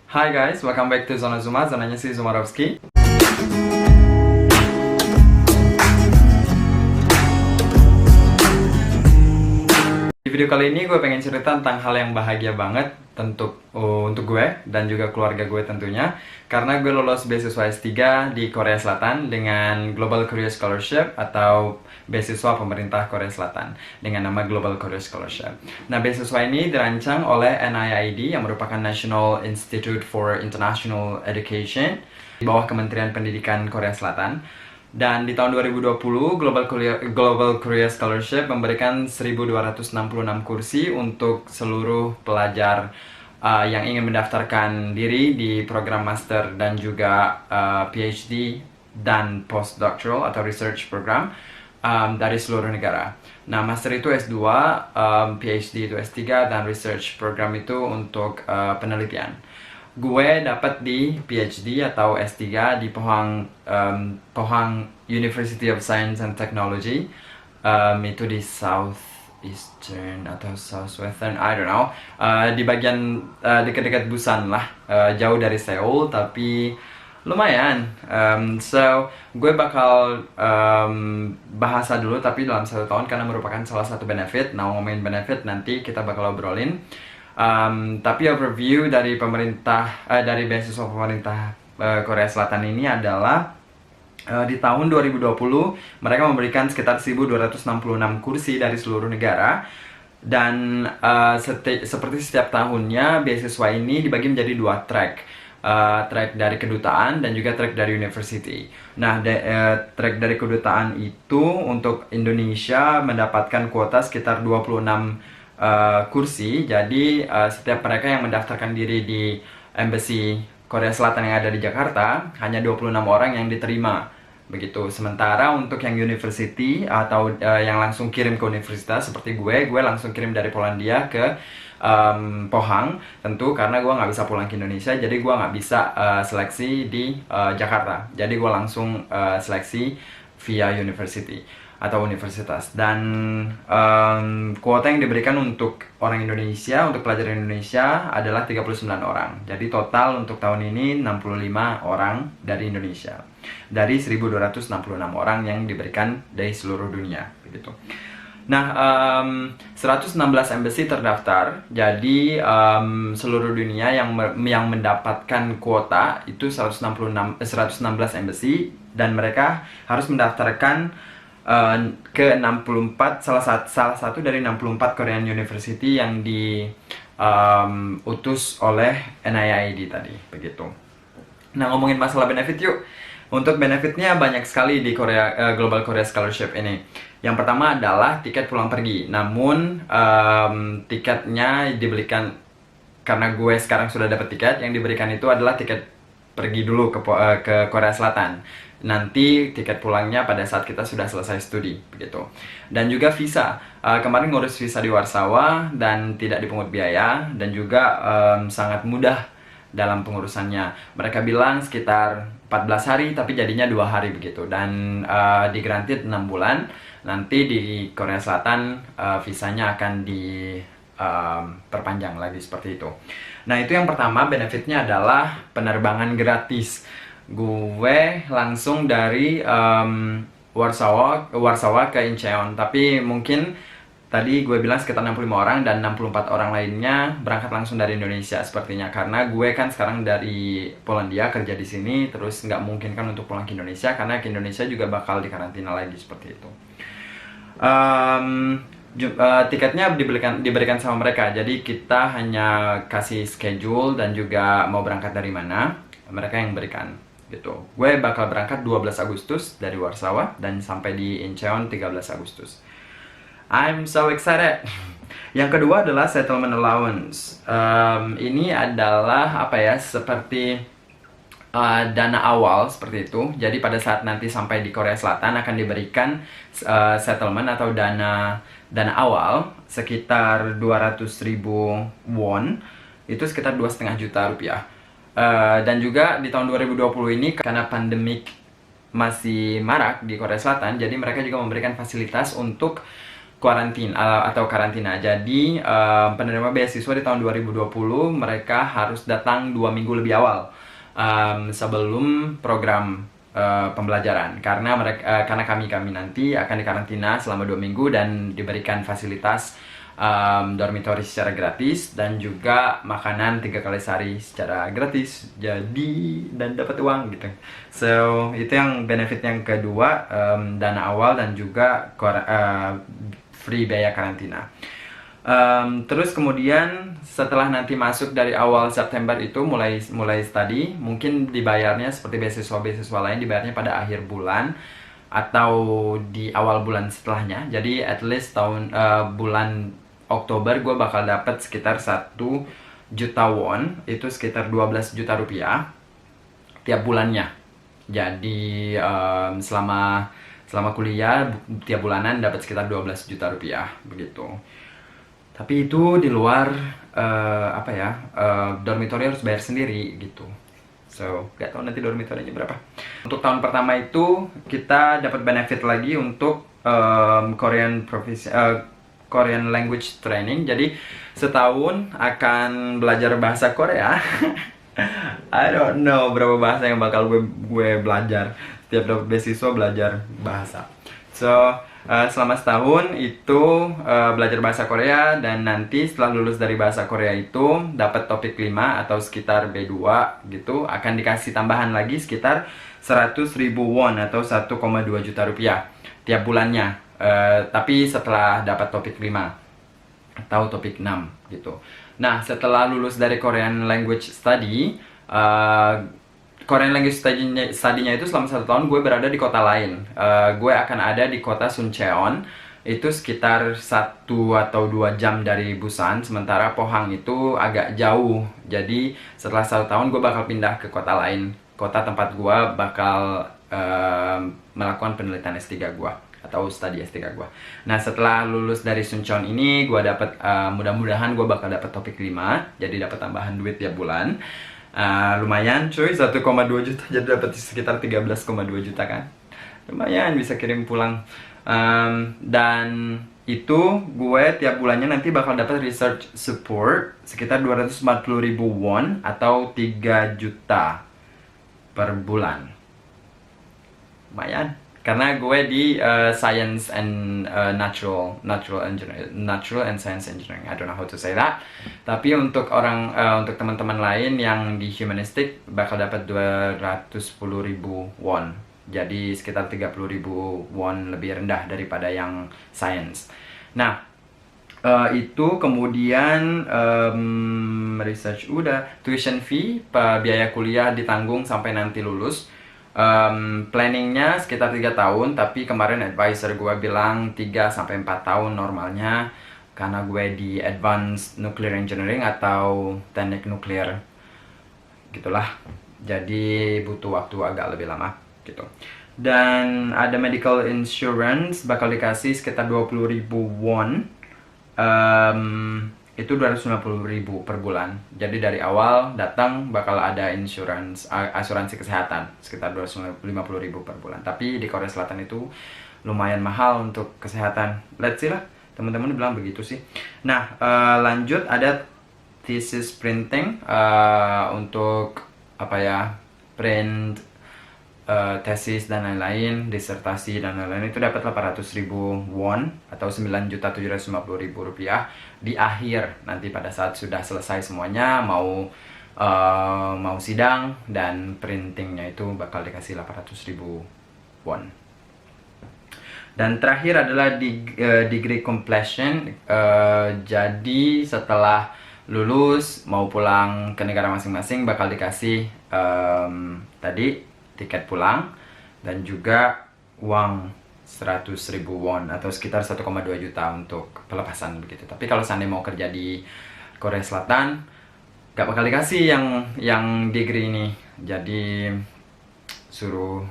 Hi guys, welcome back to Zona Zuma, zonanya si Zumarovski. Di video kali ini gue pengen cerita tentang hal yang bahagia banget untuk gue dan juga keluarga gue tentunya, karena gue lolos beasiswa S3 di Korea Selatan dengan Global Career Scholarship atau beasiswa pemerintah Korea Selatan dengan nama Global Career Scholarship. Nah, beasiswa ini dirancang oleh NIID yang merupakan National Institute for International Education di bawah Kementerian Pendidikan Korea Selatan. Dan di tahun 2020, Global Career Scholarship memberikan 1.266 kursi untuk seluruh pelajar yang ingin mendaftarkan diri di program master dan juga PhD dan postdoctoral atau research program dari seluruh negara. Nah, master itu S2, PhD itu S3, dan research program itu untuk penelitian. Gue dapat di PhD atau S3 di Pohang University of Science and Technology, itu di Southeastern atau Southwestern, I don't know, di bagian dekat-dekat Busan lah, jauh dari Seoul tapi lumayan. So gue bakal bahasa dulu tapi dalam 1 tahun karena merupakan salah satu benefit. Nah, ngomongin benefit nanti kita bakal obrolin. Tapi overview dari dari beasiswa pemerintah Korea Selatan ini adalah di tahun 2020 mereka memberikan sekitar 1.266 kursi dari seluruh negara. Dan seperti setiap tahunnya, beasiswa ini dibagi menjadi 2 track. Track dari kedutaan dan juga track dari university. Nah, track dari kedutaan itu untuk Indonesia mendapatkan kuota sekitar 26 kursi. Jadi setiap mereka yang mendaftarkan diri di Embassy Korea Selatan yang ada di Jakarta, hanya 26 orang yang diterima. Begitu. Sementara untuk yang university atau yang langsung kirim ke universitas seperti gue langsung kirim dari Polandia ke Pohang, tentu karena gue nggak bisa pulang ke Indonesia, jadi gue nggak bisa seleksi di Jakarta. Jadi gue langsung seleksi via university atau universitas. Dan kuota yang diberikan untuk orang Indonesia, untuk pelajar Indonesia adalah 39 orang. Jadi total untuk tahun ini 65 orang dari Indonesia, dari 1.266 orang yang diberikan dari seluruh dunia, begitu. Nah, 116 embassy terdaftar. Jadi seluruh dunia yang mendapatkan kuota itu 116 embassy, dan mereka harus mendaftarkan ke 64 salah satu dari 64 Korean University yang diutus oleh NIID tadi, begitu. Nah, ngomongin masalah benefit yuk. Untuk benefitnya banyak sekali di Global Korea Scholarship ini. Yang pertama adalah tiket pulang pergi. Namun tiketnya dibelikan, karena gue sekarang sudah dapat tiket, yang diberikan itu adalah tiket pergi dulu ke Korea Selatan. Nanti tiket pulangnya pada saat kita sudah selesai studi, begitu. Dan juga visa. Kemarin ngurus visa di Warsawa dan tidak dipungut biaya, dan juga sangat mudah dalam pengurusannya. Mereka bilang sekitar 14 hari tapi jadinya 2 hari begitu. Dan di granted 6 bulan. Nanti di Korea Selatan visanya akan perpanjang lagi seperti itu. Nah, itu yang pertama, benefitnya adalah penerbangan gratis. Gue langsung dari Warsawa ke Incheon, tapi mungkin tadi gue bilang sekitar 65 orang dan 64 orang lainnya berangkat langsung dari Indonesia sepertinya, karena gue kan sekarang dari Polandia kerja di sini, terus nggak mungkin kan untuk pulang ke Indonesia karena ke Indonesia juga bakal dikarantina lagi seperti itu. Tiketnya diberikan sama mereka, jadi kita hanya kasih schedule dan juga mau berangkat dari mana, mereka yang berikan gitu. Gue bakal berangkat 12 Agustus dari Warsawa dan sampai di Incheon 13 Agustus. I'm so excited. Yang kedua adalah settlement allowance. Ini adalah seperti dana awal seperti itu. Jadi pada saat nanti sampai di Korea Selatan akan diberikan settlement atau dana awal sekitar 200.000 won, itu sekitar 2,5 juta rupiah. Dan juga di tahun 2020 ini karena pandemik masih marak di Korea Selatan, jadi mereka juga memberikan fasilitas untuk atau karantina. Jadi penerima beasiswa di tahun 2020 mereka harus datang 2 minggu lebih awal sebelum program pembelajaran, karena kami nanti akan dikarantina selama 2 minggu dan diberikan fasilitas dormitory secara gratis dan juga makanan 3 kali sehari secara gratis, jadi dan dapat uang gitu. So itu yang benefit yang kedua, dana awal dan juga free biaya karantina. Terus kemudian setelah nanti masuk dari awal September itu mulai study, mungkin dibayarnya seperti beasiswa lain, dibayarnya pada akhir bulan atau di awal bulan setelahnya. Jadi at least bulan Oktober gue bakal dapat sekitar 1 juta won, itu sekitar 12 juta rupiah tiap bulannya. Jadi selama kuliah tiap bulanan dapat sekitar 12 juta rupiah begitu. Tapi itu di luar dormitory harus bayar sendiri gitu. So, gak tau nanti dormitorinya berapa. Untuk tahun pertama itu kita dapat benefit lagi untuk Korean language training. Jadi setahun akan belajar bahasa Korea. I don't know berapa bahasa yang bakal gue belajar. Setiap dapat beasiswa belajar bahasa. So selama setahun itu belajar bahasa Korea, dan nanti setelah lulus dari bahasa Korea itu dapat topik 5 atau sekitar B2 gitu, akan dikasih tambahan lagi sekitar 100.000 won atau 1,2 juta rupiah tiap bulannya. Tapi setelah dapat topik 5 atau topik 6 gitu. Nah, setelah lulus dari Korean Language Study, Korean Language Study-nya itu selama 1 tahun gue berada di kota lain. Gue akan ada di kota Suncheon, itu sekitar 1 atau 2 jam dari Busan, sementara Pohang itu agak jauh. Jadi setelah 1 tahun gue bakal pindah ke kota lain, kota tempat gue bakal melakukan penelitian S3 gue atau studi S3 gue. Nah, setelah lulus dari Suncheon ini, gue dapat mudah-mudahan gue bakal dapat topik 5, jadi dapat tambahan duit tiap bulan. Lumayan cuy, 1,2 juta, jadi dapat sekitar 13,2 juta kan. Lumayan bisa kirim pulang. Dan itu gue tiap bulannya nanti bakal dapat research support sekitar 240.000 won atau 3 juta per bulan. Lumayan. Karena gue di science and natural and science engineering. I don't know how to say that. Tapi untuk untuk teman-teman lain yang di humanistic bakal dapat 210.000 won. Jadi sekitar 30.000 won lebih rendah daripada yang science. Nah, itu kemudian research udah, tuition fee, biaya kuliah ditanggung sampai nanti lulus. Planningnya sekitar 3 tahun, tapi kemarin advisor gue bilang 3-4 tahun normalnya, karena gue di advanced nuclear engineering atau teknik nuklir gitulah, jadi butuh waktu agak lebih lama gitu. Dan ada medical insurance bakal dikasih sekitar 20.000 won, itu 250.000 per bulan. Jadi dari awal datang bakal ada asuransi kesehatan sekitar 250.000 per bulan. Tapi di Korea Selatan itu lumayan mahal untuk kesehatan. Let's see lah, teman-teman bilang begitu sih. Nah, lanjut ada thesis printing, untuk print tesis dan lain-lain, disertasi dan lain-lain, itu dapat 800.000 won atau 9.750.000 rupiah di akhir nanti pada saat sudah selesai semuanya, mau sidang dan printingnya itu bakal dikasih 800.000 won. Dan terakhir adalah degree completion. Jadi setelah lulus mau pulang ke negara masing-masing bakal dikasih tadi tiket pulang dan juga uang 100.000 won atau sekitar 1,2 juta untuk pelepasan begitu. Tapi kalau seandainya mau kerja di Korea Selatan gak bakal dikasih yang degree ini. Jadi suruh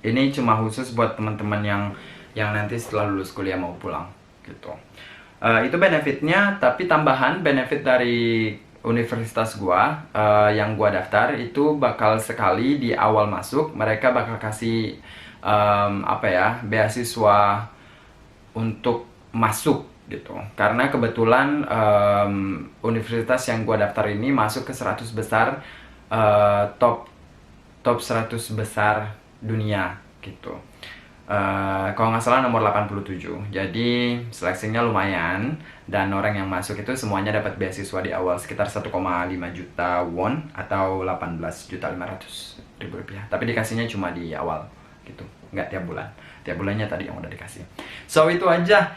ini cuma khusus buat teman-teman yang nanti setelah lulus kuliah mau pulang gitu. Itu benefitnya, tapi tambahan benefit dari universitas gua yang gua daftar itu bakal sekali di awal masuk mereka bakal kasih beasiswa untuk masuk gitu. Karena kebetulan universitas yang gue daftar ini masuk ke 100 besar, top 100 besar dunia gitu. Kalau nggak salah nomor 87. Jadi seleksinya lumayan, dan orang yang masuk itu semuanya dapat beasiswa di awal sekitar 1,5 juta won atau 18.500.000 rupiah. Tapi dikasihnya cuma di awal gitu, nggak tiap bulan. Tiap bulannya tadi yang udah dikasih. So itu aja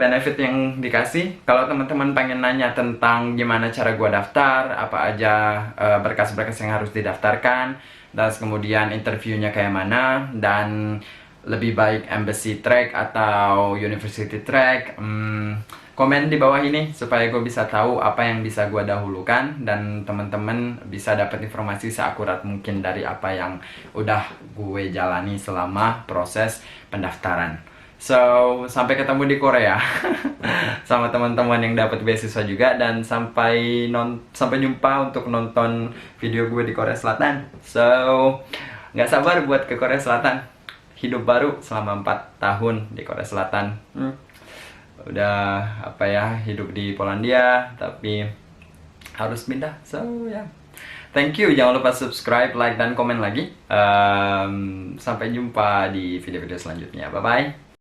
benefit yang dikasih. Kalau teman-teman pengen nanya tentang gimana cara gua daftar, apa aja berkas-berkas yang harus didaftarkan, dan kemudian interviewnya kayak mana, dan lebih baik embassy track atau university track, komen di bawah ini supaya gue bisa tahu apa yang bisa gue dahulukan, dan teman-teman bisa dapat informasi seakurat mungkin dari apa yang udah gue jalani selama proses pendaftaran. So, sampai ketemu di Korea sama teman-teman yang dapat beasiswa juga, dan sampai jumpa untuk nonton video gue di Korea Selatan. So, nggak sabar buat ke Korea Selatan. Hidup baru selama 4 tahun di Korea Selatan. Udah hidup di Polandia, tapi harus pindah. So ya, thank you. Jangan lupa subscribe, like, dan komen lagi. Sampai jumpa di video-video selanjutnya. Bye bye.